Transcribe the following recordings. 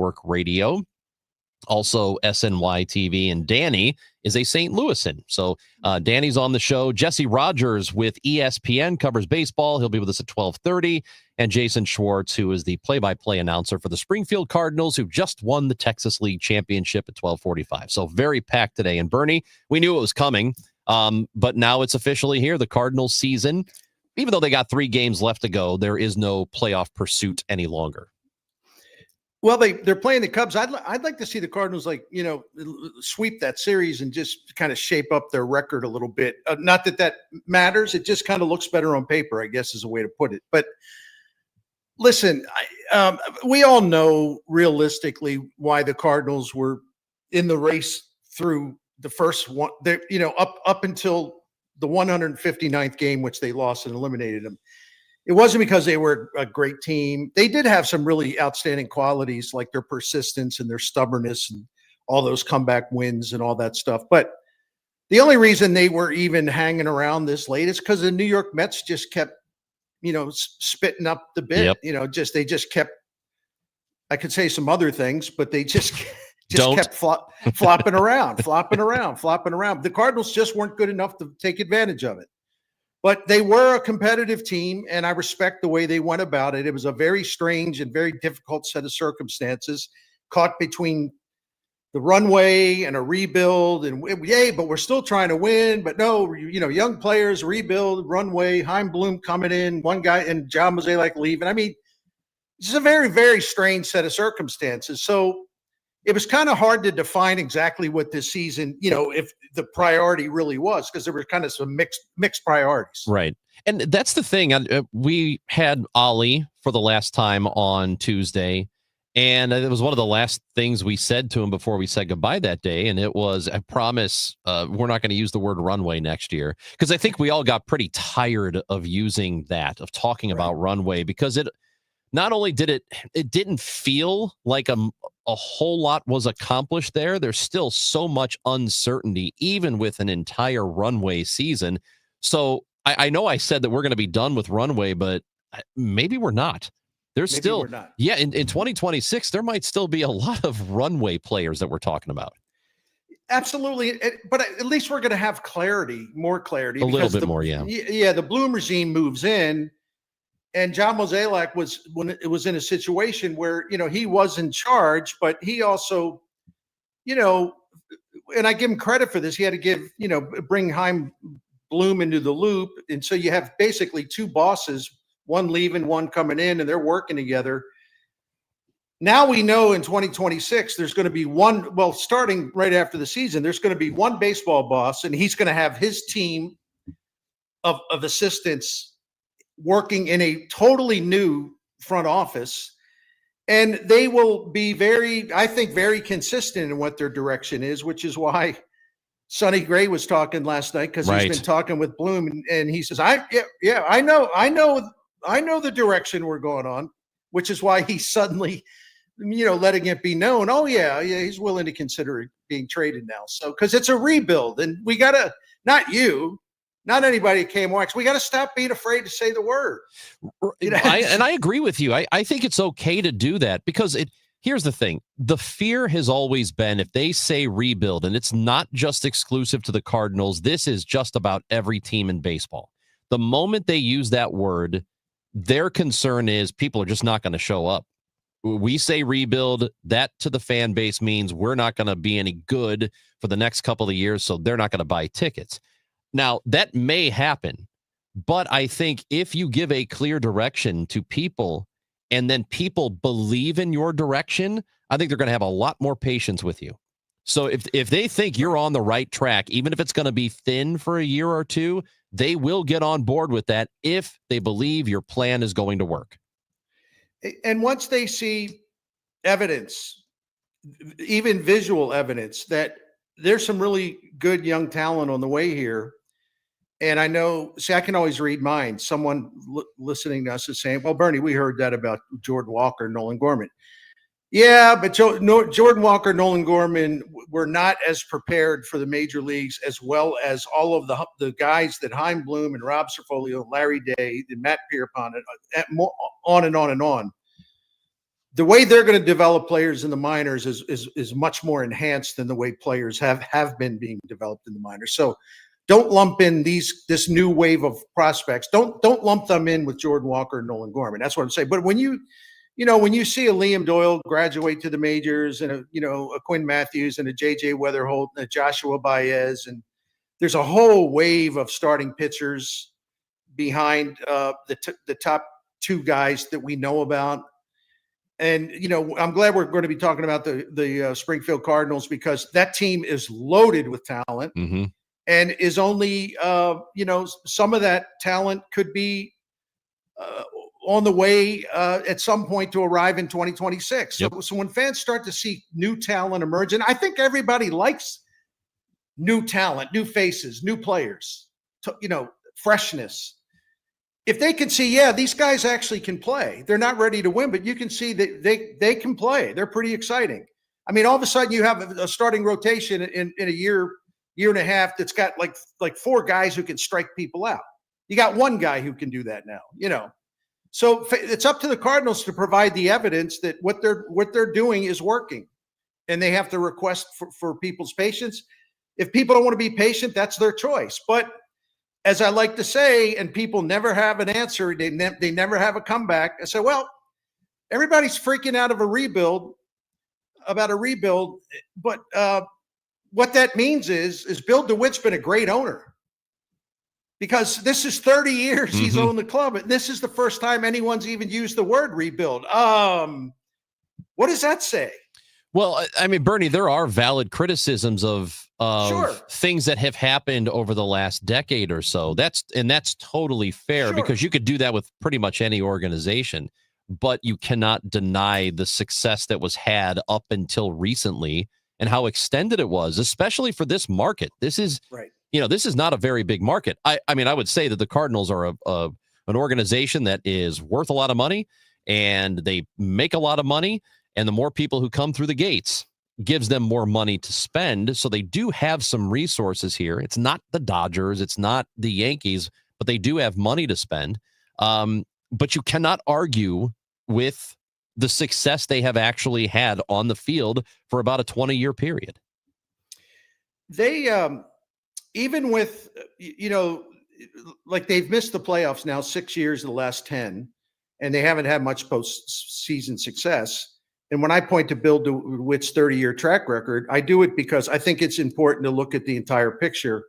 Network Radio, also SNY TV, and Danny is a St. Louisan. So Danny's on the show. Jesse Rogers with ESPN covers baseball. He'll be with us at 12:30. And Jason Schwartz, who is the play-by-play announcer for the Springfield Cardinals, who just won the Texas League Championship at 12:45. So very packed today. And Bernie, we knew it was coming, but now it's officially here. The Cardinals season, even though they got 3 games left to go, there is no playoff pursuit any longer. Well, they're playing the Cubs. I'd like to see the Cardinals, sweep that series and just kind of shape up their record a little bit. Not that matters. It just kind of looks better on paper, I guess, is a way to put it. But listen, we all know realistically why the Cardinals were in the race through the first one. Up until the 159th game, which they lost and eliminated them. It wasn't because they were a great team. They did have some really outstanding qualities, like their persistence and their stubbornness and all those comeback wins and all that stuff. But the only reason they were even hanging around this late is because the New York Mets just kept, spitting up the bit. Yep. They just kept. I could say some other things, but they just kept flopping around. The Cardinals just weren't good enough to take advantage of it. But they were a competitive team, and I respect the way they went about it. It was a very strange and very difficult set of circumstances, caught between the runway and a rebuild. And but we're still trying to win. But no, young players, rebuild, runway, Heim Bloom coming in, one guy, and John Mozeliak leaving. I mean, it's a very, very strange set of circumstances. So it was kind of hard to define exactly what this season, if the priority really was, because there were kind of some mixed priorities. Right. And that's the thing. We had Ollie for the last time on Tuesday, and it was one of the last things we said to him before we said goodbye that day. And it was, I promise we're not going to use the word runway next year, because I think we all got pretty tired of using that, of talking about runway, because it not only did it didn't feel like a whole lot was accomplished there. There's still so much uncertainty, even with an entire runway season. So I know I said that we're going to be done with runway, but maybe we're not. There's still, in 2026, there might still be a lot of runway players that we're talking about. Absolutely. But at least we're going to have more clarity. A little bit more, yeah. Yeah, the Bloom regime moves in. And John Mozeliak was in a situation where, he was in charge, but he also, and I give him credit for this. He had to bring Heim Bloom into the loop. And so you have basically 2 bosses, one leaving, one coming in, and they're working together. Now we know in 2026, there's going to be starting right after the season, there's going to be one baseball boss, and he's going to have his team of assistants working in a totally new front office, and they will be very consistent in what their direction is, which is why Sonny Gray was talking last night, because he's been talking with Bloom, and he says, I know the direction we're going on, which is why he's suddenly, letting it be known, he's willing to consider being traded now. So, because it's a rebuild, and we got to, not anybody at KMOX. We got to stop being afraid to say the word. I agree with you. I think it's okay to do that, because here's the thing. The fear has always been, if they say rebuild, and it's not just exclusive to the Cardinals, this is just about every team in baseball. The moment they use that word, their concern is people are just not going to show up. We say rebuild, that to the fan base means we're not going to be any good for the next couple of years, so they're not going to buy tickets. Now, that may happen, but I think if you give a clear direction to people and then people believe in your direction, I think they're going to have a lot more patience with you. So if they think you're on the right track, even if it's going to be thin for a year or two, they will get on board with that if they believe your plan is going to work. And once they see evidence, even visual evidence, that there's some really good young talent on the way here. And I know, I can always read minds. Someone listening to us is saying, well, Bernie, we heard that about Jordan Walker, Nolan Gorman. Yeah, but Jordan Walker, Nolan Gorman were not as prepared for the major leagues as well as all of the guys that Heim Bloom and Rob Cerfolio, Larry Day, and Matt Pierpont, on and on and on. the way they're going to develop players in the minors is much more enhanced than the way players have been being developed in the minors. So don't lump in this new wave of prospects. Don't lump them in with Jordan Walker and Nolan Gorman. That's what I'm saying. But when you see a Liam Doyle graduate to the majors and a Quinn Matthews and a JJ Weatherholt and a Joshua Baez, and there's a whole wave of starting pitchers behind the top two guys that we know about. And, I'm glad we're going to be talking about the Springfield Cardinals, because that team is loaded with talent. Mm-hmm. And is only, some of that talent could be on the way at some point to arrive in 2026. Yep. So when fans start to see new talent emerge, and I think everybody likes new talent, new faces, new players, freshness. If they can see, these guys actually can play. They're not ready to win, but you can see that they can play. They're pretty exciting. I mean, all of a sudden you have a starting rotation in a year and a half that's got like four guys who can strike people out. You got one guy who can do that now, So it's up to the Cardinals to provide the evidence that what they're doing is working, and they have to request for people's patience. If people don't want to be patient, that's their choice. But as I like to say, and people never have an answer, they never have a comeback. I say, well, everybody's freaking out about a rebuild, but what that means is Bill DeWitt's been a great owner, because this is 30 years he's owned the club. And this is the first time anyone's even used the word rebuild. What does that say? Well, I mean, Bernie, there are valid criticisms of Sure. things that have happened over the last decade or so. That's totally fair, Sure. because you could do that with pretty much any organization, but you cannot deny the success that was had up until recently and how extended it was, especially for this market. This is right. This is not a very big market. I mean, I would say that the Cardinals are an organization that is worth a lot of money, and they make a lot of money. And the more people who come through the gates gives them more money to spend. So they do have some resources here. It's not the Dodgers, it's not the Yankees, but they do have money to spend. But you cannot argue with the success they have actually had on the field for about a 20-year period. They, even with, like they've missed the playoffs now 6 years of the last 10, and they haven't had much postseason success. And when I point to Bill DeWitt's 30-year track record, I do it because I think it's important to look at the entire picture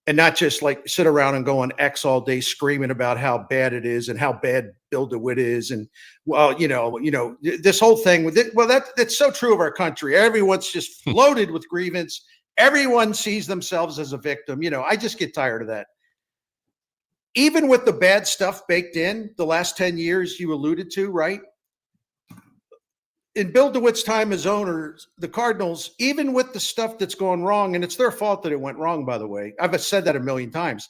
and not just like sit around and go on X all day screaming about how bad it is and how bad Bill DeWitt is. And, well, this whole thing with it. Well, that's so true of our country. Everyone's just loaded with grievance. Everyone sees themselves as a victim. I just get tired of that. Even with the bad stuff baked in the last 10 years you alluded to, right? In Bill DeWitt's time as owner, the Cardinals, even with the stuff that's gone wrong, and it's their fault that it went wrong, by the way. I've said that a million times.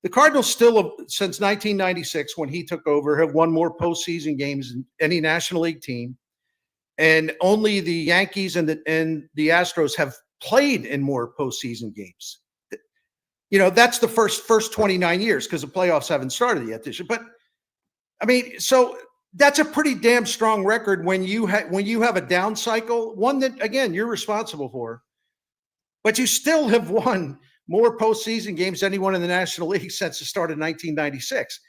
The Cardinals still, since 1996, when he took over, have won more postseason games than any National League team. And only the Yankees and the Astros have played in more postseason games. That's the first 29 years, because the playoffs haven't started yet this year. But, I mean, so that's a pretty damn strong record when you have a down cycle, one that, again, you're responsible for, but you still have won more postseason games than anyone in the National League since the start of 1996.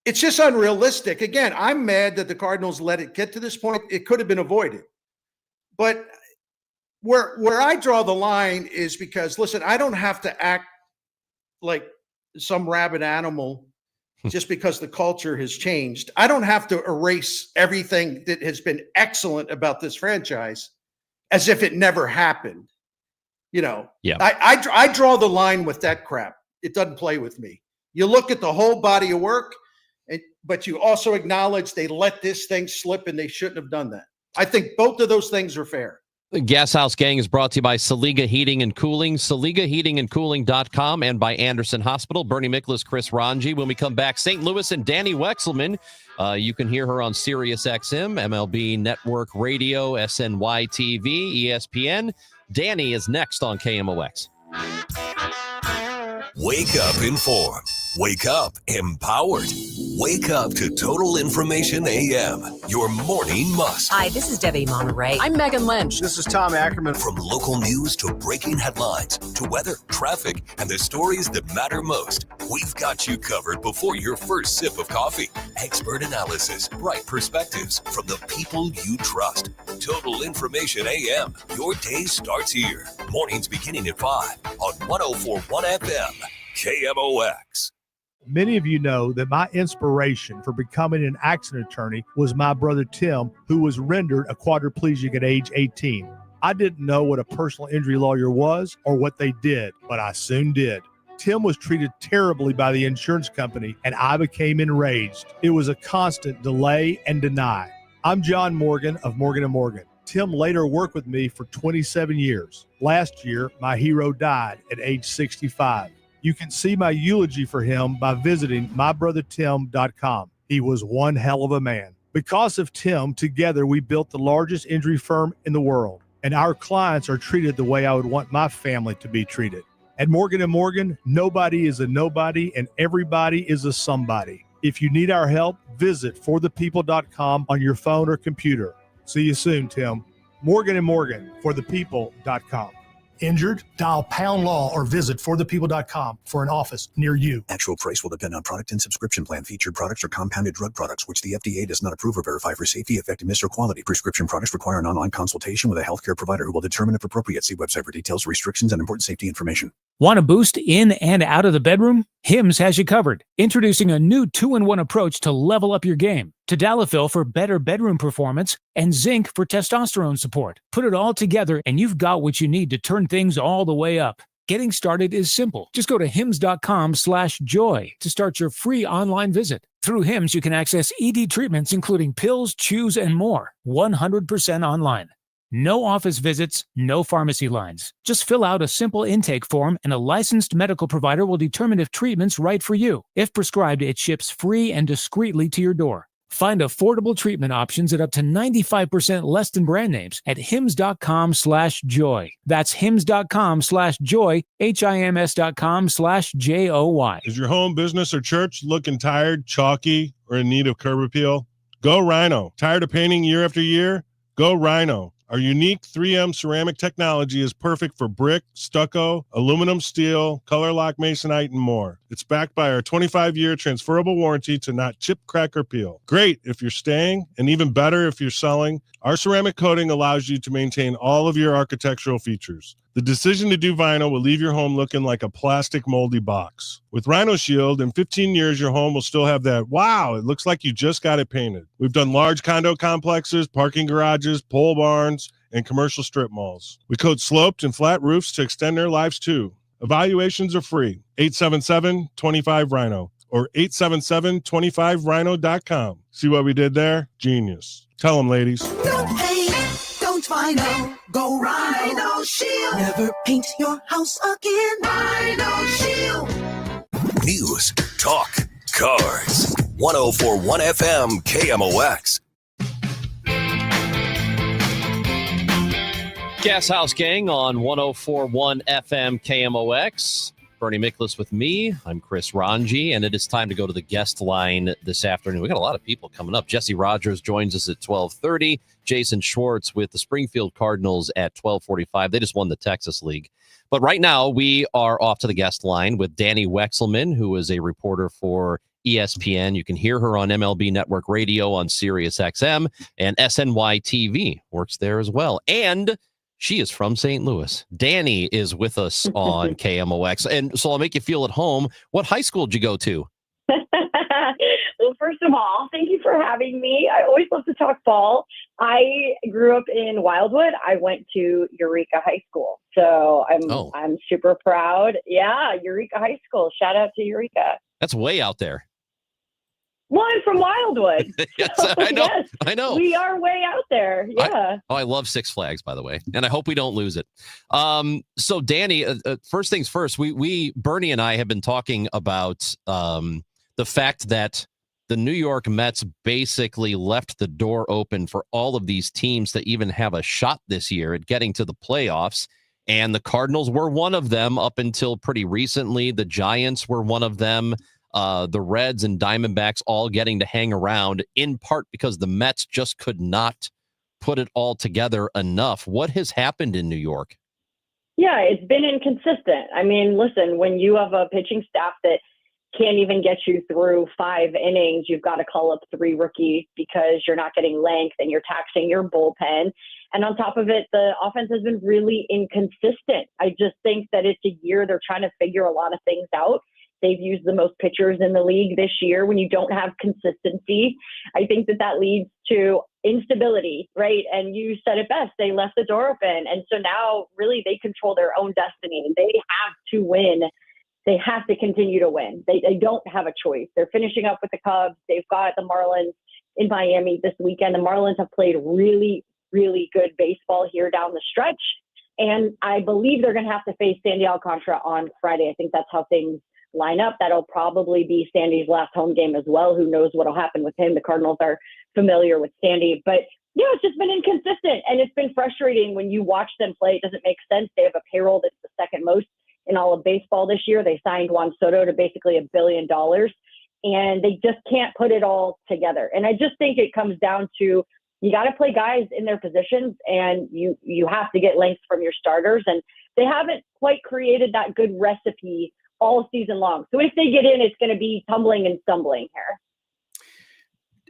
It's just unrealistic. Again, I'm mad that the Cardinals let it get to this point. It could have been avoided. But where I draw the line is because, listen, I don't have to act like some rabid animal just because the culture has changed. I don't have to erase everything that has been excellent about this franchise as if it never happened. Yeah. I draw the line with that crap. It doesn't play with me. You look at the whole body of work, but you also acknowledge they let this thing slip and they shouldn't have done that. I think both of those things are fair. The Gashouse Gang is brought to you by Saliga Heating and Cooling, SaligaHeatingandCooling.com, and by Anderson Hospital. Bernie Miklasz, Chris Ranji. When we come back, St. Louis and Danny Wexelman. You can hear her on Sirius XM, MLB Network Radio, SNY TV, ESPN. Danny is next on KMOX. Wake up informed. Wake up empowered. Wake up to Total Information AM, your morning must. Hi, this is Debbie Monterey. I'm Megan Lynch. This is Tom Ackerman. From local news to breaking headlines to weather, traffic, and the stories that matter most, we've got you covered before your first sip of coffee. Expert analysis, bright perspectives from the people you trust. Total Information AM, your day starts here. Mornings beginning at 5 on 104.1 FM, KMOX. Many of you know that my inspiration for becoming an accident attorney was my brother Tim, who was rendered a quadriplegic at age 18. I didn't know what a personal injury lawyer was or what they did, but I soon did. Tim was treated terribly by the insurance company, and I became enraged. It was a constant delay and deny. I'm John Morgan of Morgan & Morgan. Tim later worked with me for 27 years. Last year, my hero died at age 65. You can see my eulogy for him by visiting mybrothertim.com. He was one hell of a man. Because of Tim, together we built the largest injury firm in the world, and our clients are treated the way I would want my family to be treated. At Morgan & Morgan, nobody is a nobody and everybody is a somebody. If you need our help, visit forthepeople.com on your phone or computer. See you soon, Tim. Morgan & Morgan, forthepeople.com. Injured? Dial pound law or visit forthepeople.com for an office near you. Actual price will depend on product and subscription plan. Featured products are compounded drug products, which the FDA does not approve or verify for safety, effectiveness, or quality. Prescription products require an online consultation with a healthcare provider who will determine if appropriate. See website for details, restrictions, and important safety information. Want a boost in and out of the bedroom? Hims has you covered. Introducing a new 2-in-1 approach to level up your game. Tadalafil for better bedroom performance and zinc for testosterone support. Put it all together and you've got what you need to turn things all the way up. Getting started is simple. Just go to hims.com/joy to start your free online visit. Through Hims, you can access ED treatments including pills, chews, and more. 100% online. No office visits, no pharmacy lines. Just fill out a simple intake form and a licensed medical provider will determine if treatment's right for you. If prescribed, it ships free and discreetly to your door. Find affordable treatment options at up to 95% less than brand names at hims.com/joy. That's hims.com/joy, HIMS.com/JOY. Is your home, business, or church looking tired, chalky, or in need of curb appeal? Go Rhino. Tired of painting year after year? Go Rhino. Our unique 3M ceramic technology is perfect for brick, stucco, aluminum, steel, color lock masonite, and more. It's backed by our 25-year transferable warranty to not chip, crack, or peel. Great if you're staying, and even better if you're selling. Our ceramic coating allows you to maintain all of your architectural features. The decision to do vinyl will leave your home looking like a plastic moldy box. With Rhino Shield, in 15 years, your home will still have that, wow, it looks like you just got it painted. We've done large condo complexes, parking garages, pole barns, and commercial strip malls. We coat sloped and flat roofs to extend their lives too. Evaluations are free. 877-25-RHINO or 877-25rhino.com. See what we did there? Genius. Tell them, ladies. Don't paint, don't vinyl, go Rhino Shield. Never paint your house again. Rhino Shield. News, talk, cars. 104.1 FM, KMOX. Gashouse Gang on 104.1 FM KMOX. Bernie Miklas with me. I'm Chris Ranji, and it is time to go to the guest line this afternoon. We got a lot of people coming up. Jesse Rogers joins us at 12:30. Jason Schwartz with the Springfield Cardinals at 12:45. They just won the Texas League. But right now, we are off to the guest line with Danny Wexelman, who is a reporter for ESPN. You can hear her on MLB Network Radio on Sirius XM, and SNY TV works there as well. And she is from St. Louis. Danny is with us on KMOX. And so I'll make you feel at home. What high school did you go to? Well, first of all, thank you for having me. I always love to talk ball. I grew up in Wildwood. I went to Eureka High School. So I'm super proud. Yeah, Eureka High School. Shout out to Eureka. That's way out there. Well, I'm from Wildwood. Yes, so, I know. Yes, I know. We are way out there. Yeah. I love Six Flags, by the way, and I hope we don't lose it. So, Danny, first things first, Bernie and I have been talking about the fact that the New York Mets basically left the door open for all of these teams to even have a shot this year at getting to the playoffs. And the Cardinals were one of them up until pretty recently. The Giants were one of them. the Reds and Diamondbacks all getting to hang around, in part because the Mets just could not put it all together enough. What has happened in New York? Yeah, it's been inconsistent. I mean, listen, when you have a pitching staff that can't even get you through 5 innings, you've got to call up 3 rookies because you're not getting length and you're taxing your bullpen. And on top of it, the offense has been really inconsistent. I just think that it's a year they're trying to figure a lot of things out. They've used the most pitchers in the league this year. When you don't have consistency, I think that leads to instability, right? And you said it best. They left the door open. And so now really they control their own destiny. They have to win. They have to continue to win. They don't have a choice. They're finishing up with the Cubs. They've got the Marlins in Miami this weekend. The Marlins have played really, really good baseball here down the stretch. And I believe they're going to have to face Sandy Alcantara on Friday. I think that's how things line up. That'll probably be Sandy's last home game as well. Who knows what'll happen with him? The Cardinals are familiar with Sandy. But, yeah, it's just been inconsistent. And it's been frustrating when you watch them play. It doesn't make sense. They have a payroll that's the second most in all of baseball this year. They signed Juan Soto to basically $1 billion, and they just can't put it all together. And I just think it comes down to you got to play guys in their positions, and you have to get length from your starters. And they haven't quite created that good recipe all season long. So if they get in, it's going to be tumbling and stumbling here.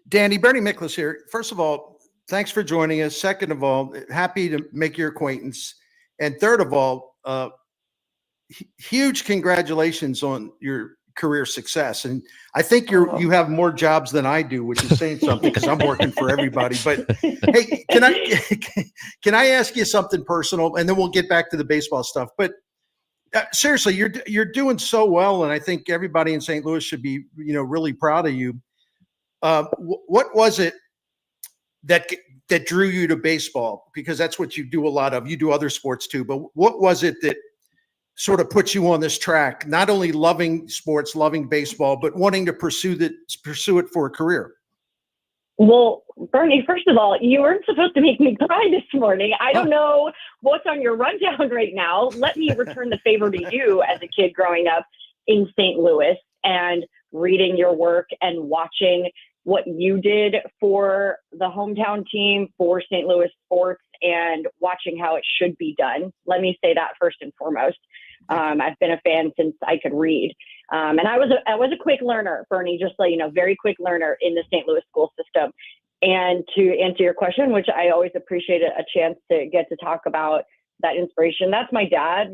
Danny, Bernie Miklas here. First of all, thanks for joining us. Second of all, happy to make your acquaintance. And third of all, huge congratulations on your career success. And I think you have more jobs than I do, which is saying something because I'm working for everybody. But hey, can I ask you something personal, and then we'll get back to the baseball stuff. But seriously, you're doing so well, and I think everybody in St. Louis should be really proud of you. What was it that drew you to baseball? Because that's what you do a lot of. You do other sports too, but what was it that sort of put you on this track, not only loving sports, loving baseball, but wanting to pursue it for a career? Well, Bernie, first of all, you weren't supposed to make me cry this morning. I don't know what's on your rundown right now. Let me return the favor to you as a kid growing up in St. Louis and reading your work and watching what you did for the hometown team, for St. Louis sports, and watching how it should be done. Let me say that first and foremost. I've been a fan since I could read. And I was a quick learner, Bernie, just so you know, very quick learner in the St. Louis school system. And to answer your question, which I always appreciate a chance to get to talk about that inspiration, that's my dad,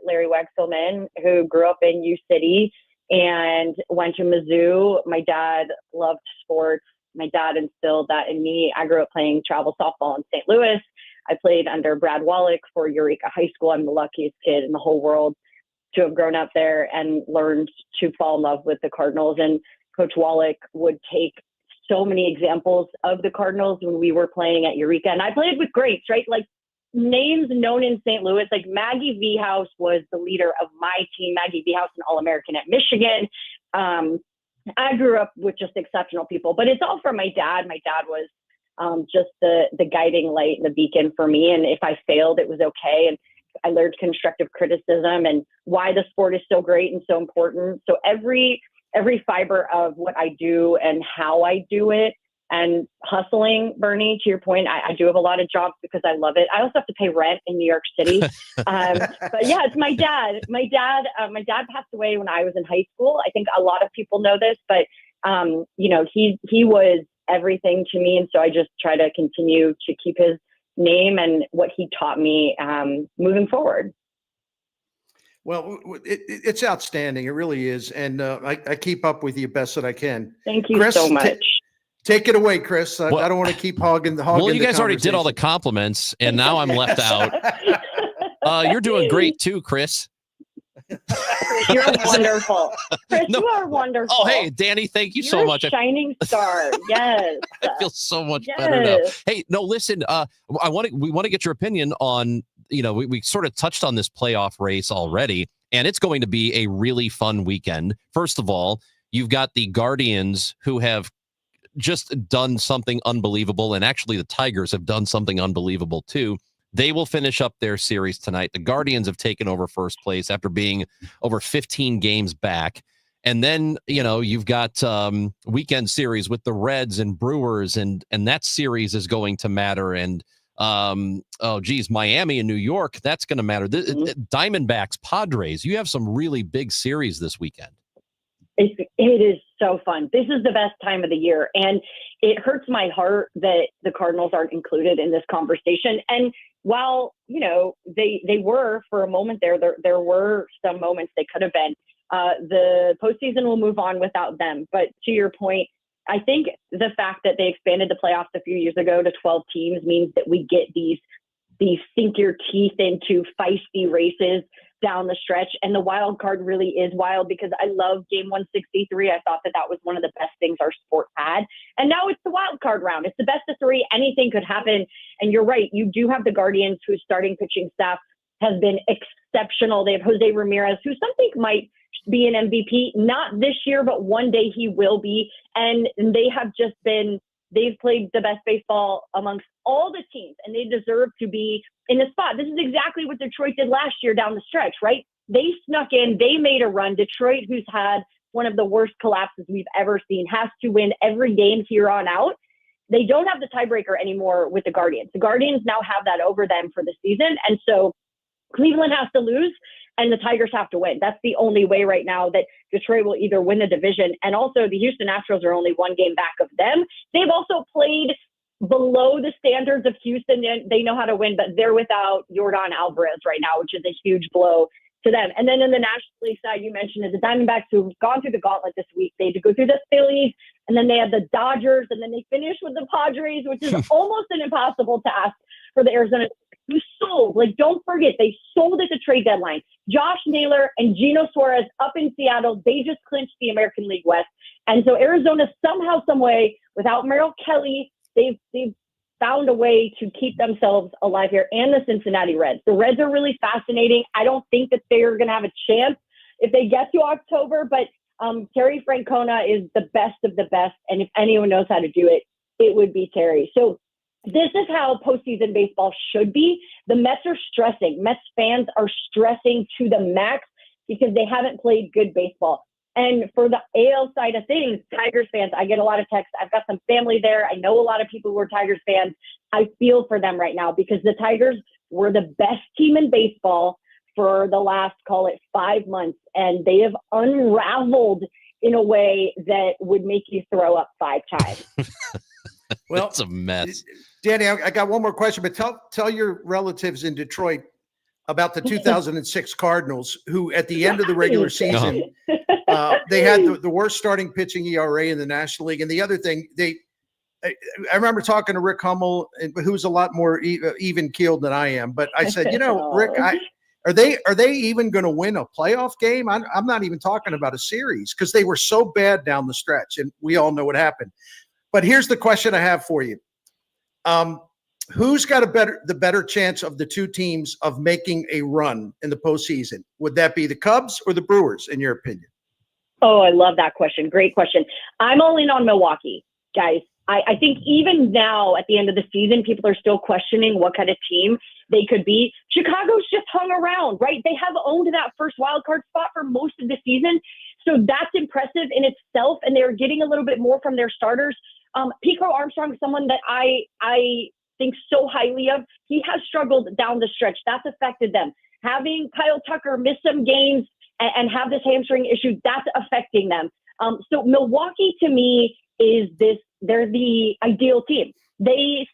Larry Wexelman, who grew up in U City and went to Mizzou. My dad loved sports. My dad instilled that in me. I grew up playing travel softball in St. Louis. I played under Brad Wallach for Eureka High School. I'm the luckiest kid in the whole world to have grown up there and learned to fall in love with the Cardinals. And Coach Wallach would take so many examples of the Cardinals when we were playing at Eureka. And I played with greats, right? Like names known in St. Louis, like Maggie Viehaus was the leader of my team. Maggie Viehaus, an All-American at Michigan. I grew up with just exceptional people, but it's all from my dad. My dad was just the guiding light and the beacon for me. And if I failed, it was okay. And I learned constructive criticism and why the sport is so great and so important. So every fiber of what I do and how I do it, and hustling, Bernie, to your point, I do have a lot of jobs because I love it. I also have to pay rent in New York City. But yeah, it's my dad. My dad passed away when I was in high school. I think a lot of people know this, but he was everything to me. And so I just try to continue to keep his name and what he taught me moving forward. Well, it's outstanding. It really is. And I keep up with you best that I can. Thank you Chris, so much. Take it away, Chris. I don't want to keep hogging the Well, you guys already did all the compliments, and now I'm left out. You're doing great too, Chris. You're wonderful. Chris, No. You are wonderful. Oh, hey, Danny, thank you so You're much. a shining star. Yes. I feel so much better now. Hey, no, listen, we want to get your opinion on, we sort of touched on this playoff race already, and it's going to be a really fun weekend. First of all, you've got the Guardians, who have just done something unbelievable, and actually the Tigers have done something unbelievable too. They will finish up their series tonight. The Guardians have taken over first place after being over 15 games back. And then, you've got weekend series with the Reds and Brewers, and that series is going to matter. And Miami and New York, that's going to matter. Diamondbacks, Padres, you have some really big series this weekend. It is so fun. This is the best time of the year. And it hurts my heart that the Cardinals aren't included in this conversation. And while, they were for a moment there were some moments they could have been. The postseason will move on without them. But to your point, I think the fact that they expanded the playoffs a few years ago to 12 teams means that we get these sink your teeth into feisty races down the stretch. And the wild card really is wild because I love game 163. I thought that was one of the best things our sport had. And now it's the wild card round. It's the best of three. Anything could happen. And you're right. You do have the Guardians, whose starting pitching staff has been exceptional. They have Jose Ramirez, who some think might be an MVP, not this year, but one day he will be. And they have just they've played the best baseball amongst all the teams, and they deserve to be in the spot. This is exactly what Detroit did last year down the stretch, right? They snuck in, they made a run. Detroit, who's had one of the worst collapses we've ever seen, has to win every game here on out. They don't have the tiebreaker anymore with the Guardians. The Guardians now have that over them for the season. And so Cleveland has to lose and the Tigers have to win. That's the only way right now that Detroit will either win the division. And also the Houston Astros are only one game back of them. They've also played below the standards of Houston. They know how to win, but they're without Yordan Alvarez right now, which is a huge blow to them. And then in the National League side, you mentioned is the Diamondbacks, who've gone through the gauntlet this week. They had to go through the Phillies, and then they had the Dodgers, and then they finished with the Padres, which is almost an impossible task for the Arizona, who sold. Don't forget, they sold at the trade deadline. Josh Naylor and Geno Suarez up in Seattle, they just clinched the American League West. And so Arizona somehow, some way, without Merrill Kelly, they've found a way to keep themselves alive here, and the Cincinnati Reds. The Reds are really fascinating. I don't think that they're going to have a chance if they get to October, but Terry Francona is the best of the best, and if anyone knows how to do it, it would be Terry. So this is how postseason baseball should be. The Mets are stressing. Mets fans are stressing to the max because they haven't played good baseball. And for the AL side of things, Tigers fans, I get a lot of texts. I've got some family there. I know a lot of people who are Tigers fans. I feel for them right now because the Tigers were the best team in baseball for the last, call it 5 months. And they have unraveled in a way that would make you throw up 5 times. Well, it's a mess. Danny, I got one more question, but tell your relatives in Detroit about the 2006 Cardinals, who at the end of the regular season, they had the worst starting pitching ERA in the National League. And the other thing, I remember talking to Rick Hummel, who's a lot more even keeled than I am. But I said, Rick, are they even going to win a playoff game? I'm not even talking about a series because they were so bad down the stretch, and we all know what happened. But here's the question I have for you. Who's got the better chance of the two teams of making a run in the postseason? Would that be the Cubs or the Brewers, in your opinion? Oh, I love that question. Great question. I'm all in on Milwaukee, guys. I think even now at the end of the season, people are still questioning what kind of team they could be. Chicago's just hung around, right? They have owned that first wild card spot for most of the season. So that's impressive in itself. And they're getting a little bit more from their starters. Pico Armstrong, someone that I think so highly of, he has struggled down the stretch. That's affected them. Having Kyle Tucker miss some games and have this hamstring issue, that's affecting them. So Milwaukee, to me, they're the ideal team. They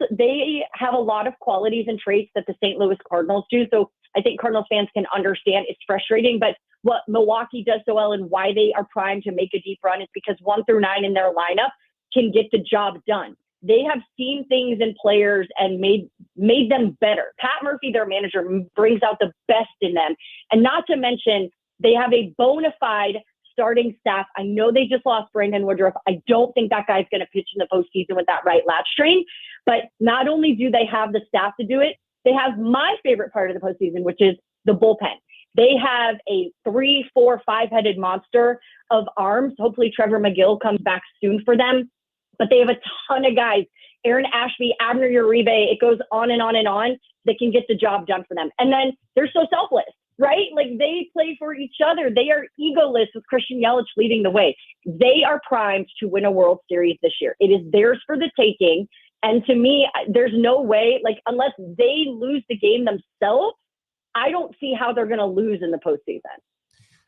have a lot of qualities and traits that the St. Louis Cardinals do. So I think Cardinals fans can understand it's frustrating, but what Milwaukee does so well and why they are primed to make a deep run is because 1 through 9 in their lineup can get the job done. They have seen things in players and made them better. Pat Murphy, their manager, brings out the best in them. And not to mention, they have a bona fide starting staff. I know they just lost Brandon Woodruff. I don't think that guy's going to pitch in the postseason with that right lat strain. But not only do they have the staff to do it, they have my favorite part of the postseason, which is the bullpen. They have a 3, 4, 5-headed monster of arms. Hopefully Trevor McGill comes back soon for them. But they have a ton of guys, Aaron Ashby, Abner Uribe, it goes on and on and on, that can get the job done for them. And then they're so selfless. right? Like they play for each other. They are egoless with Christian Yelich leading the way. They are primed to win a World Series this year. It is theirs for the taking. And to me, there's no way, like, unless they lose the game themselves, I don't see how they're going to lose in the postseason.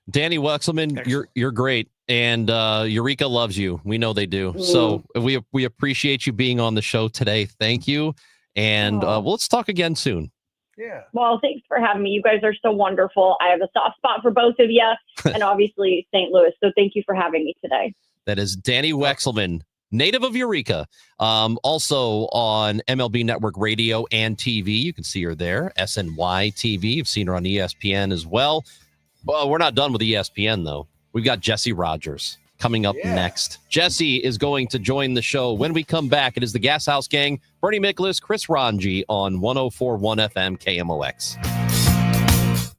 Danny Wexelman, you're great. And Eureka loves you. We know they do. So we appreciate you being on the show today. Thank you. And let's talk again soon. Yeah. Well, thanks for having me. You guys are so wonderful. I have a soft spot for both of you and obviously St. Louis. So thank you for having me today. That is Danny Wexelman, native of Eureka, also on MLB Network Radio and TV. You can see her there, SNY TV. You've seen her on ESPN as well. Well, we're not done with ESPN, though. We've got Jesse Rogers coming up next. Jesse is going to join the show when we come back. It is the Gashouse Gang, Bernie Miklasz, Chris Ranji on 104.1 FM KMOX.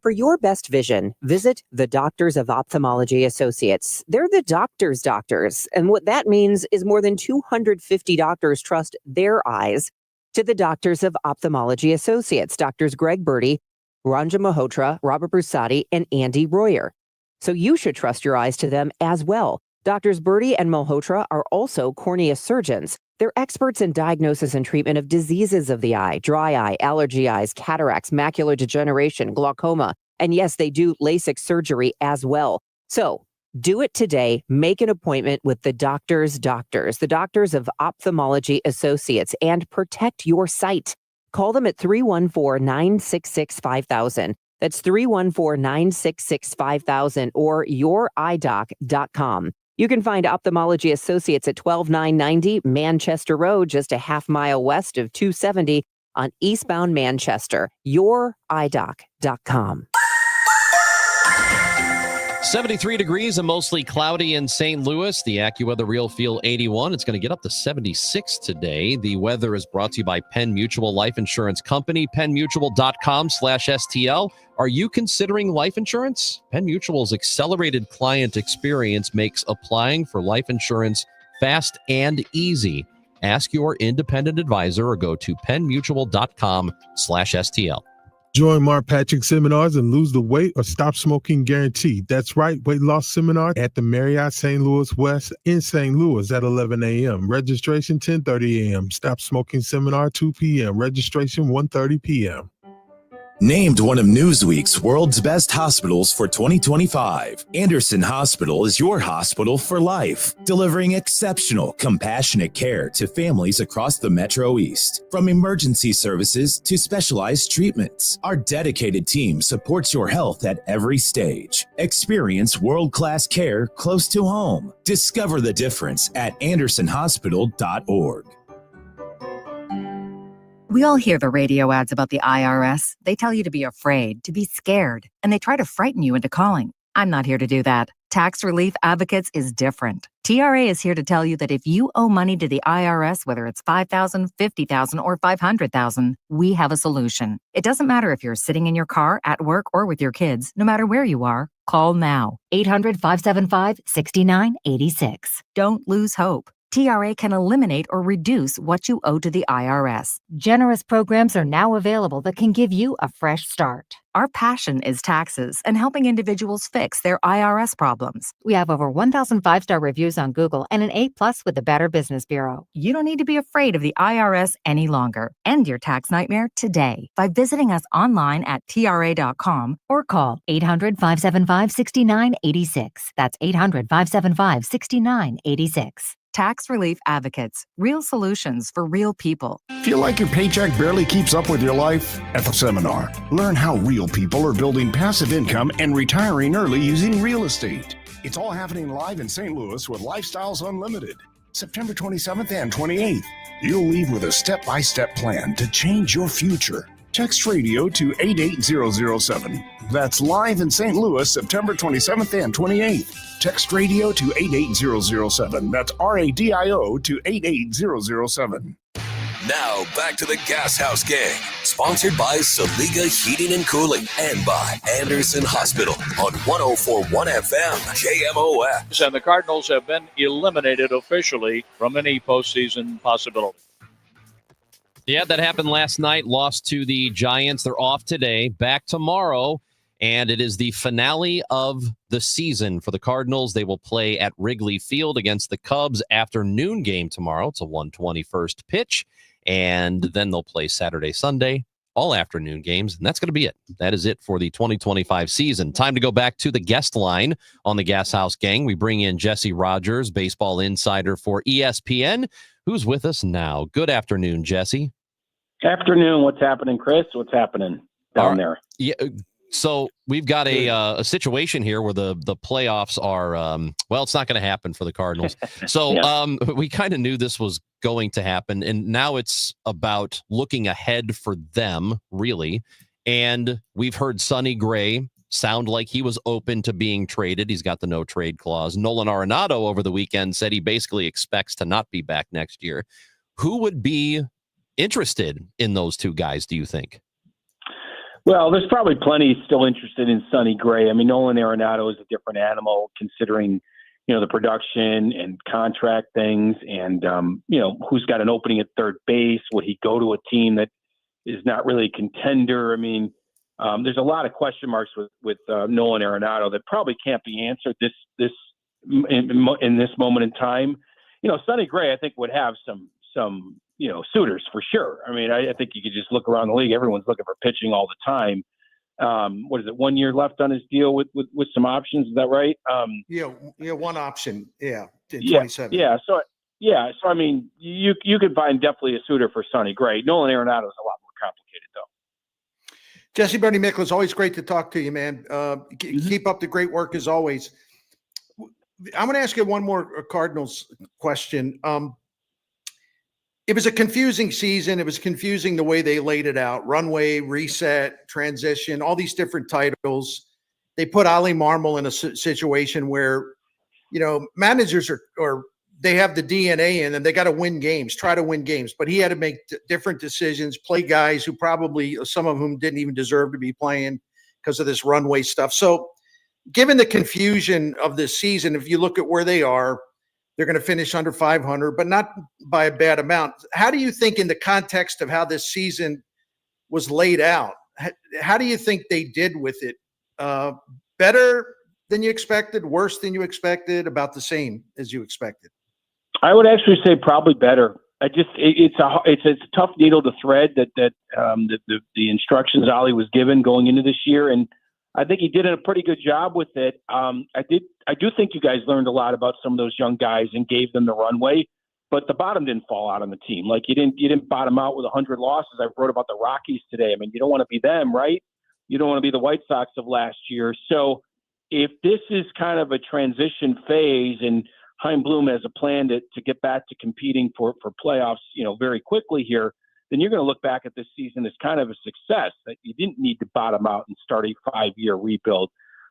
For your best vision, visit the Doctors of Ophthalmology Associates. They're the doctors' doctors. And what that means is more than 250 doctors trust their eyes to the Doctors of Ophthalmology Associates, Doctors Greg Birdie, Ranja Malhotra, Robert Brusati, and Andy Royer. So you should trust your eyes to them as well. Doctors Birdie and Malhotra are also cornea surgeons. They're experts in diagnosis and treatment of diseases of the eye, dry eye, allergy eyes, cataracts, macular degeneration, glaucoma, and yes, they do LASIK surgery as well. So do it today. Make an appointment with the doctors' doctors, the Doctors of Ophthalmology Associates, and protect your sight. Call them at 314-966-5000. That's 314-966-5000 or youridoc.com. You can find Ophthalmology Associates at 12990 Manchester Road, just a half mile west of 270 on eastbound Manchester. youridoc.com. 73 degrees and mostly cloudy in St. Louis. The AccuWeather Real Feel 81. It's going to get up to 76 today. The weather is brought to you by Penn Mutual Life Insurance Company, pennmutual.com/STL. Are you considering life insurance? Penn Mutual's accelerated client experience makes applying for life insurance fast and easy. Ask your independent advisor or go to pennmutual.com/STL. Join Mark Patrick seminars and lose the weight or stop smoking guaranteed. That's right, weight loss seminar at the Marriott St. Louis West in St. Louis at 11 a.m. Registration 10:30 a.m. Stop smoking seminar 2 p.m. Registration 1:30 p.m. Named one of Newsweek's World's Best Hospitals for 2025, Anderson Hospital is your hospital for life, delivering exceptional, compassionate care to families across the Metro East. From emergency services to specialized treatments, our dedicated team supports your health at every stage. Experience world-class care close to home. Discover the difference at andersonhospital.org. We all hear the radio ads about the IRS. They tell you to be afraid, to be scared, and they try to frighten you into calling. I'm not here to do that. Tax Relief Advocates is different. TRA is here to tell you that if you owe money to the IRS, whether it's $5,000, $50,000, or $500,000, we have a solution. It doesn't matter if you're sitting in your car, at work, or with your kids. No matter where you are, call now. 800-575-6986. Don't lose hope. TRA can eliminate or reduce what you owe to the IRS. Generous programs are now available that can give you a fresh start. Our passion is taxes and helping individuals fix their IRS problems. We have over 1,000 5-star reviews on Google and an A+ with the Better Business Bureau. You don't need to be afraid of the IRS any longer. End your tax nightmare today by visiting us online at TRA.com or call 800-575-6986. That's 800-575-6986. Tax Relief Advocates. Real solutions for real people. Feel like your paycheck barely keeps up with your life? At the seminar, learn how real people are building passive income and retiring early using real estate. It's all happening live in St. Louis with Lifestyles Unlimited, September 27th and 28th. You'll leave with a step-by-step plan to change your future. Text radio to 88007. That's live in St. Louis, September 27th and 28th. Text radio to 88007. That's RADIO to 88007. Now back to the Gashouse Gang, sponsored by Saliga Heating and Cooling and by Anderson Hospital on 104.1 FM KMOX. And the Cardinals have been eliminated officially from any postseason possibility. Yeah, that happened last night. Lost to the Giants. They're off today. Back tomorrow. And it is the finale of the season for the Cardinals. They will play at Wrigley Field against the Cubs afternoon game tomorrow. It's a 1:21 pitch. And then they'll play Saturday, Sunday, all afternoon games. And that's going to be it. That is it for the 2025 season. Time to go back to the guest line on the Gashouse Gang. We bring in Jesse Rogers, baseball insider for ESPN, who's with us now. Good afternoon, Jesse. Afternoon. What's happening, Chris? What's happening down there? Yeah. So we've got a situation here where the playoffs are, well, it's not going to happen for the Cardinals. So we kind of knew this was going to happen, and now it's about looking ahead for them, really. And we've heard Sonny Gray sound like he was open to being traded. He's got the no trade clause. Nolan Arenado over the weekend said he basically expects to not be back next year. Who would be interested in those two guys, do you think? Well, there's probably plenty still interested in Sonny Gray. I mean, Nolan Arenado is a different animal considering, the production and contract things and, who's got an opening at third base. Would he go to a team that is not really a contender? I mean, there's a lot of question marks with Nolan Arenado that probably can't be answered in this moment in time. Sonny Gray, I think, would have some suitors for sure. I mean, I think you could just look around the league. Everyone's looking for pitching all the time. What is it? 1 year left on his deal with some options. Is that right? One option. Yeah. 27. Yeah. So I mean, you could find definitely a suitor for Sonny Gray. Nolan Arenado is a lot more complicated though. Jesse Bernie Mickles, always great to talk to you, man. Keep up the great work as always. I'm going to ask you one more Cardinals question. It was a confusing season. It was confusing the way they laid it out. Runway, reset, transition, all these different titles. They put Ali Marmol in a situation where, managers are they have the DNA in them. They got to win games, try to win games. But he had to make different decisions, play guys who probably, some of whom didn't even deserve to be playing because of this runway stuff. So given the confusion of this season, if you look at where they are, they're going to finish under 500, but not by a bad amount. How do you think in the context of how this season was laid out, how do you think they did with it? Better than you expected, worse than you expected, about the same as you expected? I would actually say probably better. It's a tough needle to thread that the instructions Ali was given going into this year, and I think he did a pretty good job with it. I do think you guys learned a lot about some of those young guys and gave them the runway, but the bottom didn't fall out on the team. Like you didn't bottom out with 100 losses. I wrote about the Rockies today. I mean, you don't want to be them, right? You don't want to be the White Sox of last year. So if this is kind of a transition phase and Chaim Bloom has a plan to get back to competing for playoffs, very quickly here, then you're going to look back at this season as kind of a success that you didn't need to bottom out and start a 5-year rebuild.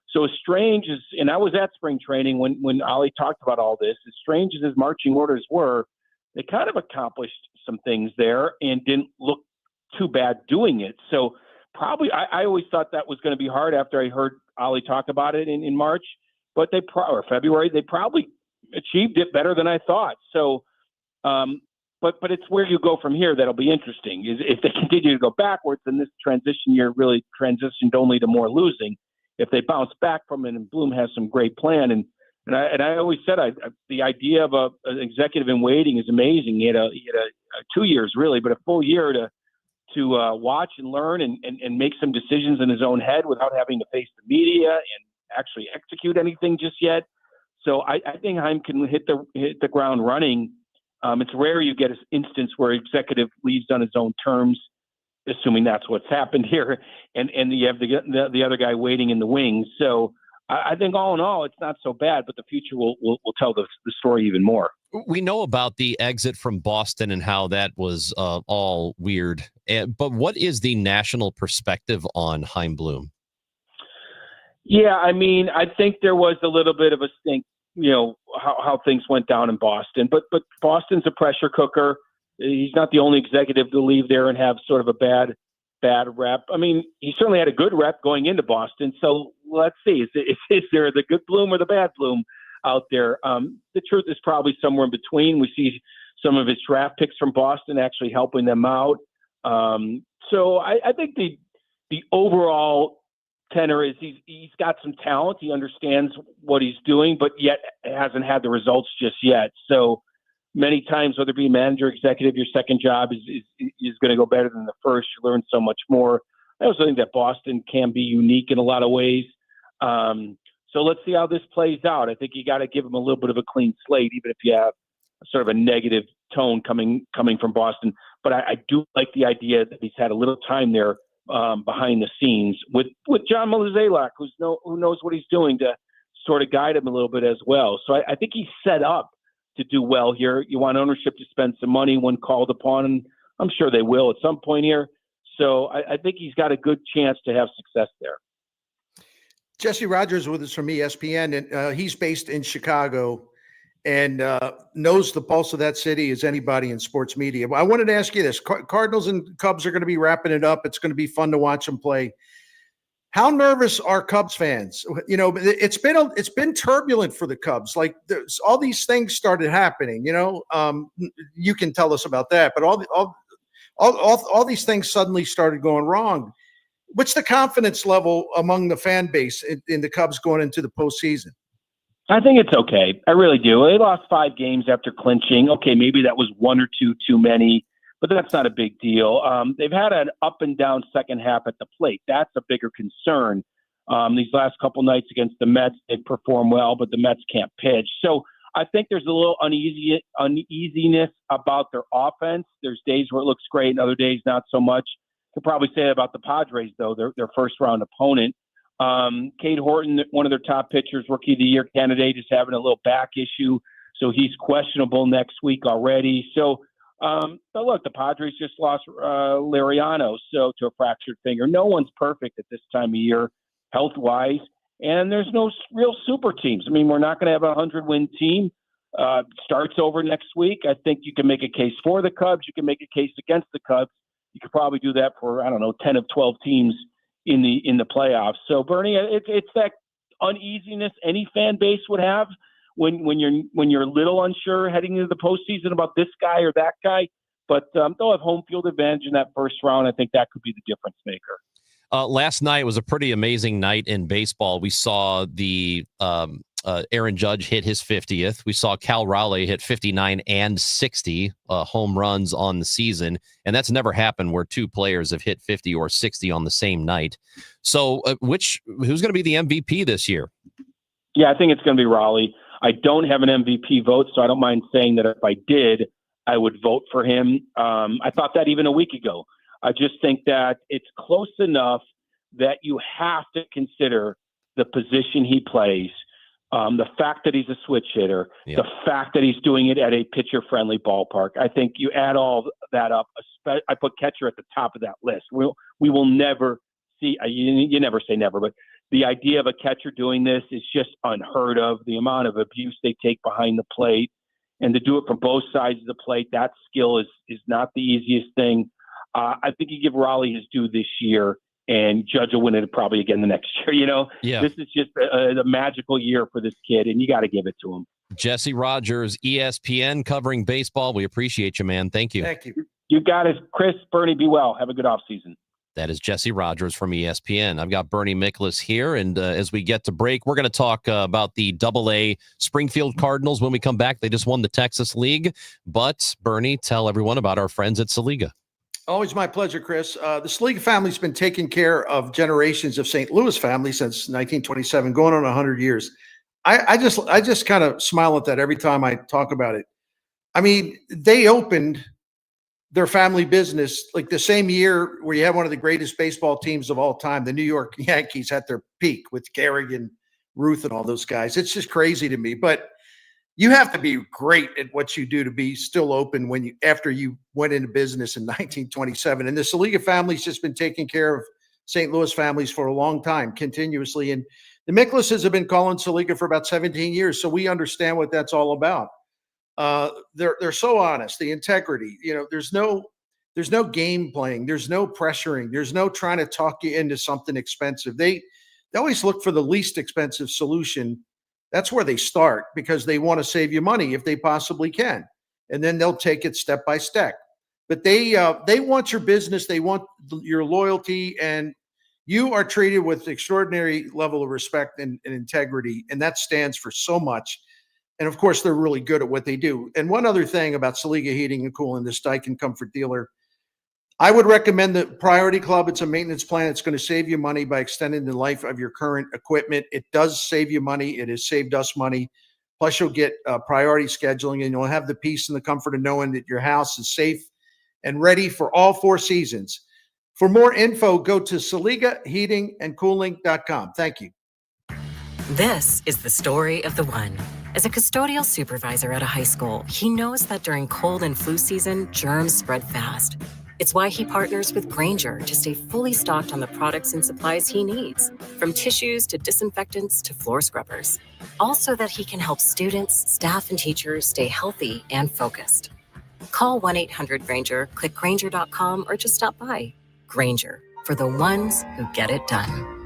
So as strange as, and I was at spring training when Ali talked about all this, as strange as his marching orders were, they kind of accomplished some things there and didn't look too bad doing it. So probably, I always thought that was going to be hard after I heard Ali talk about it in March, but or February, they probably achieved it better than I thought. So, But it's where you go from here that'll be interesting. Is if they continue to go backwards, then this transition year really transitioned only to more losing. If they bounce back from it, and Bloom has some great plan, and I always said the idea of an executive in waiting is amazing. He had a 2 years really, but a full year to watch and learn and make some decisions in his own head without having to face the media and actually execute anything just yet. So I think Chaim can hit the ground running. It's rare you get an instance where executive leaves on his own terms, assuming that's what's happened here, and you have the other guy waiting in the wings. So I think all in all, it's not so bad, but the future will tell the story even more. We know about the exit from Boston and how that was all weird. But what is the national perspective on Chaim Bloom? Yeah, I mean, I think there was a little bit of a stink, how things went down in Boston. But Boston's a pressure cooker. He's not the only executive to leave there and have sort of a bad rep. I mean, he certainly had a good rep going into Boston. So let's see, is there the good Bloom or the bad Bloom out there? The truth is probably somewhere in between. We see some of his draft picks from Boston actually helping them out. So I think the overall tenor is he's got some talent. He understands what he's doing, but yet hasn't had the results just yet. So many times, whether it be manager, executive, your second job is going to go better than the first. You learn so much more. I also think that Boston can be unique in a lot of ways. So let's see how this plays out. I think you got to give him a little bit of a clean slate, even if you have sort of a negative tone coming from Boston. But I do like the idea that he's had a little time there behind the scenes with John Mozeliak, who knows what he's doing to sort of guide him a little bit as well. So I think he's set up to do well here. You want ownership to spend some money when called upon, and I'm sure they will at some point here. So I think he's got a good chance to have success there. Jesse Rogers with us from ESPN, and he's based in Chicago and knows the pulse of that city as anybody in sports media. I wanted to ask you this. Cardinals and Cubs are going to be wrapping it up. It's going to be fun to watch them play. How nervous are Cubs fans? You know, it's been turbulent for the Cubs. Like all these things started happening, you know, you can tell us about that, but all these things suddenly started going wrong. What's the confidence level among the fan base in the Cubs going into the postseason? I think it's okay. I really do. They lost 5 games after clinching. Okay, maybe that was 1 or 2 too many, but that's not a big deal. They've had an up and down second half at the plate. That's a bigger concern. These last couple nights against the Mets, they performed well, but the Mets can't pitch. So I think there's a little uneasiness about their offense. There's days where it looks great and other days not so much. Could probably say that about the Padres, though, their first-round opponent. Cade Horton, one of their top pitchers, Rookie of the Year candidate, is having a little back issue, so he's questionable next week already. So, but look, the Padres just lost Liriano to a fractured finger. No one's perfect at this time of year, health-wise, and there's no real super teams. I mean, we're not going to have a 100-win team. Starts over next week. I think you can make a case for the Cubs. You can make a case against the Cubs. You could probably do that for, 10 of 12 teams in the playoffs. So Bernie, it's that uneasiness any fan base would have when you're a little unsure heading into the postseason about this guy or that guy. But they'll have home field advantage in that first round. I think that could be the difference maker. Last night was a pretty amazing night in baseball. We saw the Aaron Judge hit his 50th. We saw Cal Raleigh hit 59 and 60 home runs on the season. And that's never happened where 2 players have hit 50 or 60 on the same night. So who's going to be the MVP this year? Yeah, I think it's going to be Raleigh. I don't have an MVP vote, so I don't mind saying that if I did, I would vote for him. I thought that even a week ago. I just think that it's close enough that you have to consider the position he plays. The fact that he's a switch hitter, the fact that he's doing it at a pitcher-friendly ballpark. I think you add all that up. I put catcher at the top of that list. We will never see. You never say never, but the idea of a catcher doing this is just unheard of. The amount of abuse they take behind the plate, and to do it from both sides of the plate, that skill is not the easiest thing. I think you give Raleigh his due this year, and Judge will win it probably again the next year. You know, This is just a magical year for this kid, and you got to give it to him. Jesse Rogers, ESPN, covering baseball. We appreciate you, man. Thank you. Thank you. You got it. Chris, Bernie, be well. Have a good offseason. That is Jesse Rogers from ESPN. I've got Bernie Miklasz here, and as we get to break, we're going to talk about the AA Springfield Cardinals when we come back. They just won the Texas League. But, Bernie, tell everyone about our friends at Saliga. Always my pleasure, Chris. The Saliga family's been taking care of generations of St. Louis family since 1927, going on 100 years. I just kind of smile at that every time I talk about it. I mean, they opened their family business like the same year where you have one of the greatest baseball teams of all time, the New York Yankees, at their peak with Kerrigan, Ruth, and all those guys. It's just crazy to me. But you have to be great at what you do to be still open after you went into business in 1927. And the Saliga family's just been taking care of St. Louis families for a long time, continuously. And the Miklases have been calling Saliga for about 17 years, so we understand what that's all about. They're so honest, the integrity. You know, there's no game playing, there's no pressuring, there's no trying to talk you into something expensive. They always look for the least expensive solution. That's where they start because they want to save you money if they possibly can. And then they'll take it step by step. But they want your business. They want your loyalty. And, You are treated with extraordinary level of respect and integrity, and that stands for so much. And of course, they're really good at what they do. And one other thing about Saliga Heating and Cooling, this Daikin Comfort dealer, I would recommend the Priority Club. It's a maintenance plan. It's going to save you money by extending the life of your current equipment. It does save you money. It has saved us money. Plus, you'll get priority scheduling, and you'll have the peace and the comfort of knowing that your house is safe and ready for all 4 seasons. For more info, go to SaligaHeatingandCooling.com. Thank you. This is the story of the one. As a custodial supervisor at a high school, he knows that during cold and flu season, germs spread fast. It's why he partners with Grainger to stay fully stocked on the products and supplies he needs, from tissues to disinfectants to floor scrubbers. All so that he can help students, staff, and teachers stay healthy and focused. Call 1-800-GRAINGER, click Grainger.com, or just stop by. Grainger, for the ones who get it done.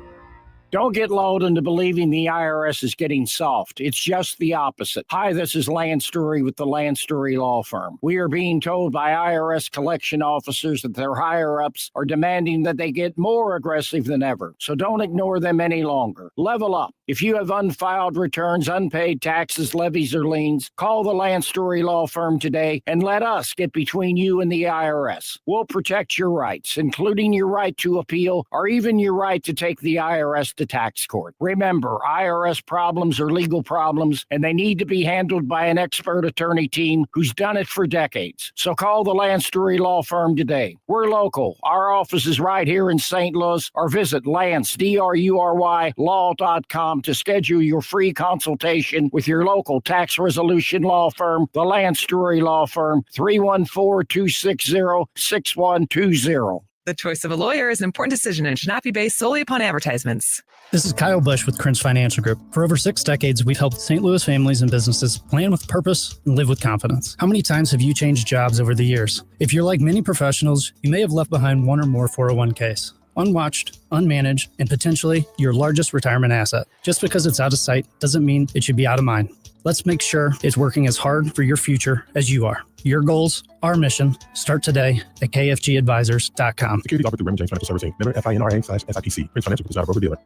Don't get lulled into believing the IRS is getting soft. It's just the opposite. Hi, this is Lance Story with the Lance Story Law Firm. We are being told by IRS collection officers that their higher-ups are demanding that they get more aggressive than ever. So don't ignore them any longer. Level up. If you have unfiled returns, unpaid taxes, levies, or liens, call the Lance Story Law Firm today and let us get between you and the IRS. We'll protect your rights, including your right to appeal or even your right to take the IRS to tax court. Remember, IRS problems are legal problems, and they need to be handled by an expert attorney team who's done it for decades. So call the Lance Story Law Firm today. We're local. Our office is right here in St. Louis, or visit Lance, DRURY, law.com to schedule your free consultation with your local tax resolution law firm, the Lance Story Law Firm, 314-260-6120. The choice of a lawyer is an important decision and should not be based solely upon advertisements. This is Kyle Bush with Krantz Financial Group. For over 6 decades, we've helped St. Louis families and businesses plan with purpose and live with confidence. How many times have you changed jobs over the years? If you're like many professionals, you may have left behind one or more 401ks. Unwatched, unmanaged, and potentially your largest retirement asset. Just because it's out of sight doesn't mean it should be out of mind. Let's make sure it's working as hard for your future as you are. Your goals, our mission, start today at kfgadvisors.com. Securities offered through Raymond James Financial Servicing. Member FINRA/SIPC. Prince Financial is not a broker-dealer.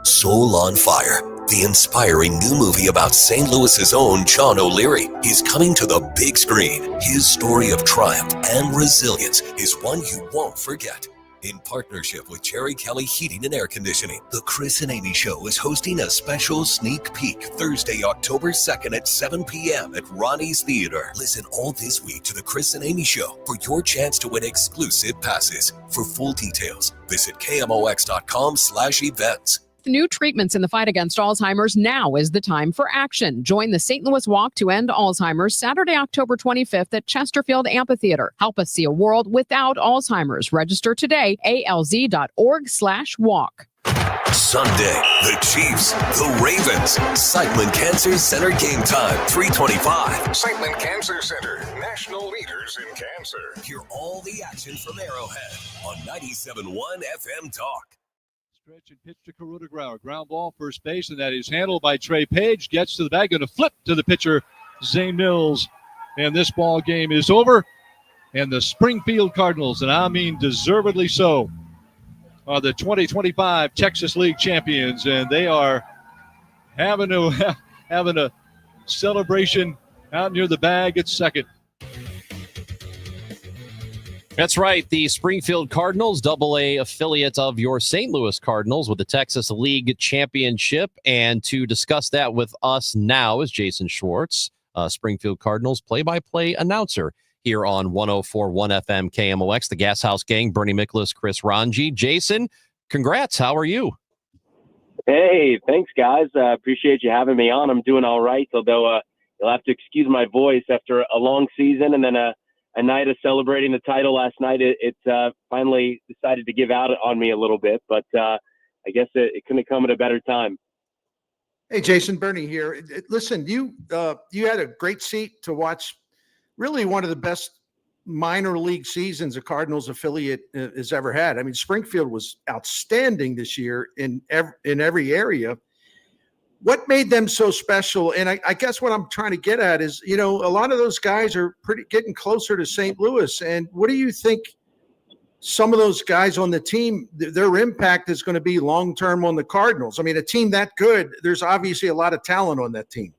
Soul on Fire, the inspiring new movie about St. Louis's own John O'Leary, is coming to the big screen. His story of triumph and resilience is one you won't forget. In partnership with Cherry Kelly Heating and Air Conditioning, The Chris and Amy Show is hosting a special sneak peek Thursday, October 2nd at 7 p.m. at Ronnie's Theater. Listen all this week to The Chris and Amy Show for your chance to win exclusive passes. For full details, visit KMOX.com/events. New treatments in the fight against Alzheimer's, now is the time for action. Join the St. Louis Walk to End Alzheimer's Saturday, October 25th at Chesterfield Amphitheater. Help us see a world without Alzheimer's. Register today, alz.org/walk. Sunday, the Chiefs, the Ravens. Seichmann Cancer Center game time, 3:25. Seichmann Cancer Center, national leaders in cancer. Hear all the action from Arrowhead on 97.1 FM Talk. Stretch and pitch to Karuta Grauer. Ground ball, first base, and that is handled by Trey Page. Gets to the bag, going to flip to the pitcher, Zane Mills. And this ball game is over. And the Springfield Cardinals, and I mean deservedly so, are the 2025 Texas League champions. And they are having a celebration out near the bag at second. That's right. The Springfield Cardinals, AA affiliate of your St. Louis Cardinals, with the Texas League Championship. And to discuss that with us now is Jason Schwartz, Springfield Cardinals play-by-play announcer here on 104.1 FM KMOX, the Gashouse Gang, Bernie Miklasz, Chris Ranji. Jason, congrats. How are you? Hey, thanks, guys. Appreciate you having me on. I'm doing all right, although you'll have to excuse my voice after a long season and then a night of celebrating the title last night. It finally decided to give out on me a little bit, but I guess it couldn't have come at a better time. Hey, Jason, Bernie here. Listen, you had a great seat to watch really one of the best minor league seasons a Cardinals affiliate has ever had. I mean, Springfield was outstanding this year in every area. What made them so special? And I guess what I'm trying to get at is, a lot of those guys are getting closer to St. Louis. And what do you think some of those guys on the team, their impact is going to be long-term on the Cardinals. I mean, a team that good, there's obviously a lot of talent on that team.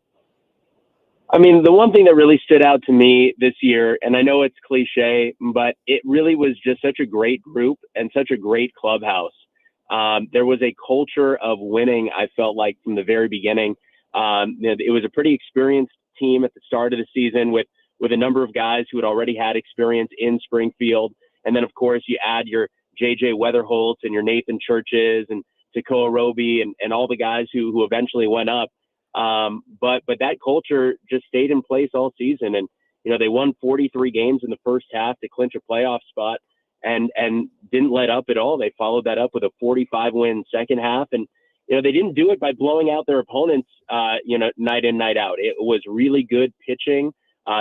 I mean, the one thing that really stood out to me this year, and I know it's cliche, but it really was just such a great group and such a great clubhouse. There was a culture of winning, I felt like, from the very beginning. It was a pretty experienced team at the start of the season with a number of guys who had already had experience in Springfield. And then, of course, you add your J.J. Weatherholtz and your Nathan Churches and Tekoa Roby and all the guys who eventually went up. But that culture just stayed in place all season. And, they won 43 games in the first half to clinch a playoff spot and didn't let up at all. They followed that up with a 45-win second half. And, they didn't do it by blowing out their opponents, night in, night out. It was really good pitching.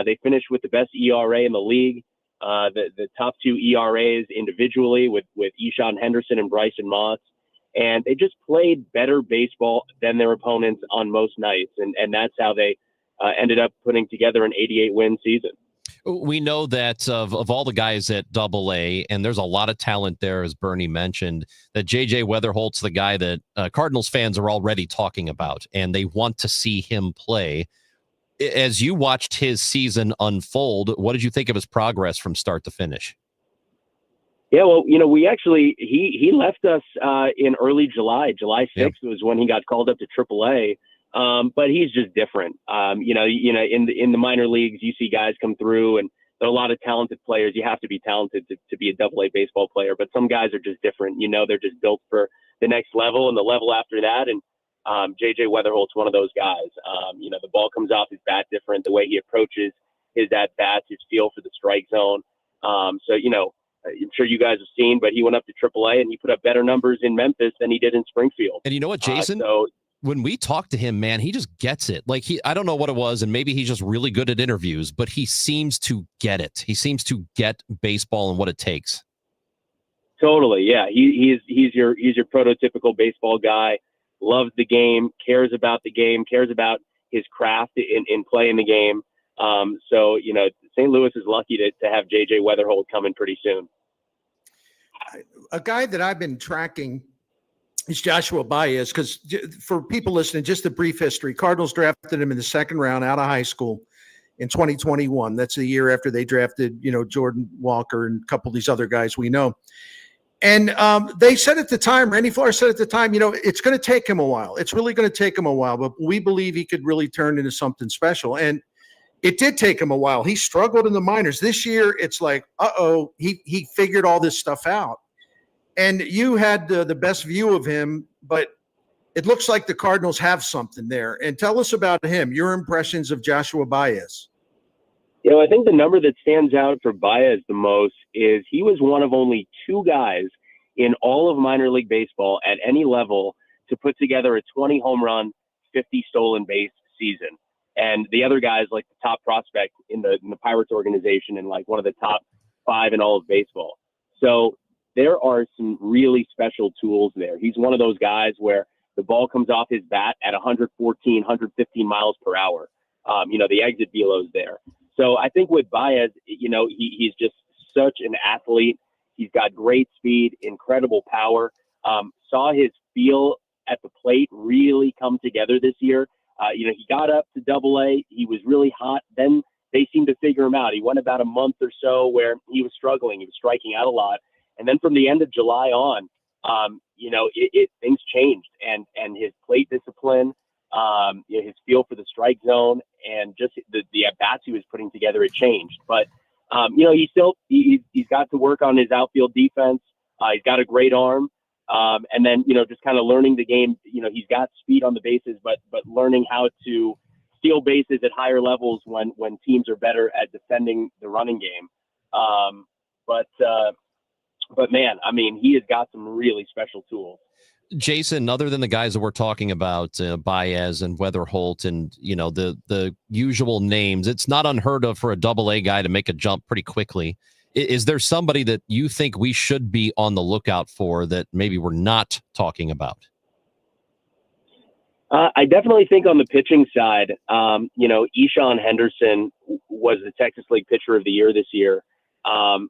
They finished with the best ERA in the league, the top 2 ERAs individually with Eshawn Henderson and Bryson Moss. And they just played better baseball than their opponents on most nights. And that's how they ended up putting together an 88-win season. We know that of all the guys at AA, and there's a lot of talent there, as Bernie mentioned, that J.J. Weatherholt's the guy that Cardinals fans are already talking about, and they want to see him play. As you watched his season unfold, what did you think of his progress from start to finish? Yeah, well, we actually he left us in early July. July 6th was when he got called up to AAA. But he's just different. In the minor leagues, you see guys come through, and there are a lot of talented players. You have to be talented to be a AA baseball player. But some guys are just different. They're just built for the next level and the level after that. And J.J. Weatherholt's one of those guys. The ball comes off his bat different, the way he approaches his at-bats, his feel for the strike zone. I'm sure you guys have seen, but he went up to AAA and he put up better numbers in Memphis than he did in Springfield. And you know what, Jason? When we talk to him, man, he just gets it. Like I don't know what it was, and maybe he's just really good at interviews, but he seems to get it. He seems to get baseball and what it takes. Totally, yeah. He's your prototypical baseball guy. Loves the game, cares about the game, cares about his craft in playing the game. St. Louis is lucky to have J.J. Weatherholt coming pretty soon. A guy that I've been tracking is Joshua Baez, because for people listening, just a brief history. Cardinals drafted him in the second round out of high school in 2021. That's the year after they drafted, Jordan Walker and a couple of these other guys we know. And they said at the time, Randy Flores said at the time, it's going to take him a while. It's really going to take him a while, but we believe he could really turn into something special. And it did take him a while. He struggled in the minors. This year, it's like, he figured all this stuff out. And you had the best view of him, but it looks like the Cardinals have something there. And tell us about him, your impressions of Joshua Baez. I think the number that stands out for Baez the most is he was one of only 2 guys in all of minor league baseball at any level to put together a 20 home run, 50 stolen base season. And the other guys, like the top prospect in the Pirates organization and like one of the top 5 in all of baseball. So there are some really special tools there. He's one of those guys where the ball comes off his bat at 114, 115 miles per hour. The exit velo's there. So I think with Baez, he's just such an athlete. He's got great speed, incredible power. Saw his feel at the plate really come together this year. He got up to AA. He was really hot. Then they seemed to figure him out. He went about a month or so where he was struggling. He was striking out a lot. And then from the end of July on, things changed. And his plate discipline, his feel for the strike zone, and just the at-bats he was putting together, it changed. But, he's got to work on his outfield defense. He's got a great arm. And then, just kind of learning the game. He's got speed on the bases, but learning how to steal bases at higher levels when teams are better at defending the running game. But man, I mean, he has got some really special tools. Jason, other than the guys that we're talking about, Baez and Weatherholt and, the usual names, it's not unheard of for a AA guy to make a jump pretty quickly. Is there somebody that you think we should be on the lookout for that maybe we're not talking about? I definitely think on the pitching side, Eshawn Henderson was the Texas League Pitcher of the Year this year.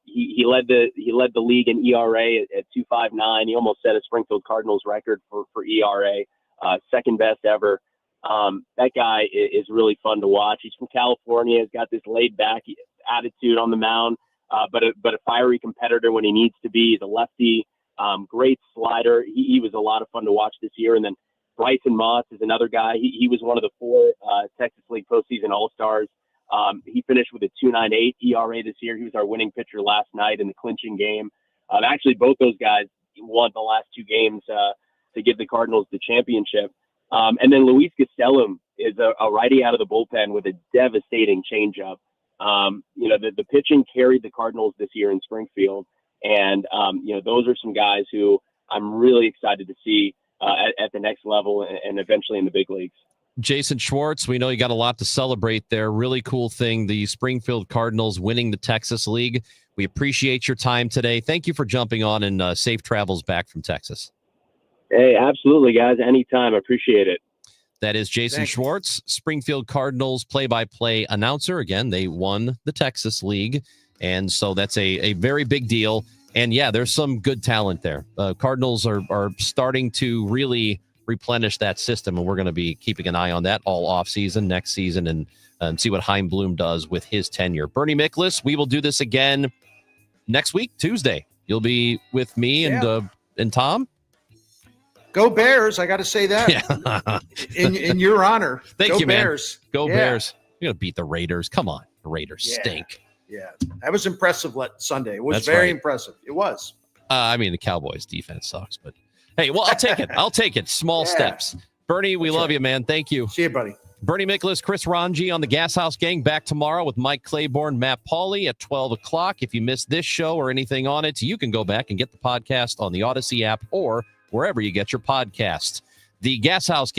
He led the league in ERA at 2.59. He almost set a Springfield Cardinals record for ERA, second best ever. That guy is really fun to watch. He's from California. He's got this laid back attitude on the mound, but a fiery competitor when he needs to be. He's a lefty, great slider. He was a lot of fun to watch this year. And then Bryson Moss is another guy. He was one of the 4 Texas League postseason All-Stars. He finished with a 2.98 ERA this year. He was our winning pitcher last night in the clinching game. Actually, both those guys won the last 2 games to give the Cardinals the championship. And then Luis Gastelum is a righty out of the bullpen with a devastating changeup. The pitching carried the Cardinals this year in Springfield. And, those are some guys who I'm really excited to see at the next level and eventually in the big leagues. Jason Schwartz, we know you got a lot to celebrate there. Really cool thing, the Springfield Cardinals winning the Texas League. We appreciate your time today. Thank you for jumping on, and safe travels back from Texas. Hey, absolutely, guys. Anytime. I appreciate it. That is Jason Schwartz, Springfield Cardinals play-by-play announcer. Again, they won the Texas League, and so that's a very big deal. And, yeah, there's some good talent there. Cardinals are starting to really replenish that system, and we're going to be keeping an eye on that all offseason, next season, and see what Chaim Bloom does with his tenure. Bernie Miklasz, we will do this again next week, Tuesday. You'll be with me and Tom. Go Bears! I got to say that in your honor. Thank you, Bears. Man. Go Bears! You're gonna beat the Raiders. Come on, the Raiders stink. Yeah, that was impressive. Sunday it was That's very right. impressive. It was. The Cowboys' defense sucks, but hey, well, I'll take it. I'll take it. Small steps. Bernie, we love you, man. Thank you. See you, buddy. Bernie Miklasz, Chris Ranji on the Gashouse Gang back tomorrow with Mike Claiborne, Matt Pauley at 12 o'clock. If you missed this show or anything on it, you can go back and get the podcast on the Odyssey app or wherever you get your podcasts. The Gashouse Gang.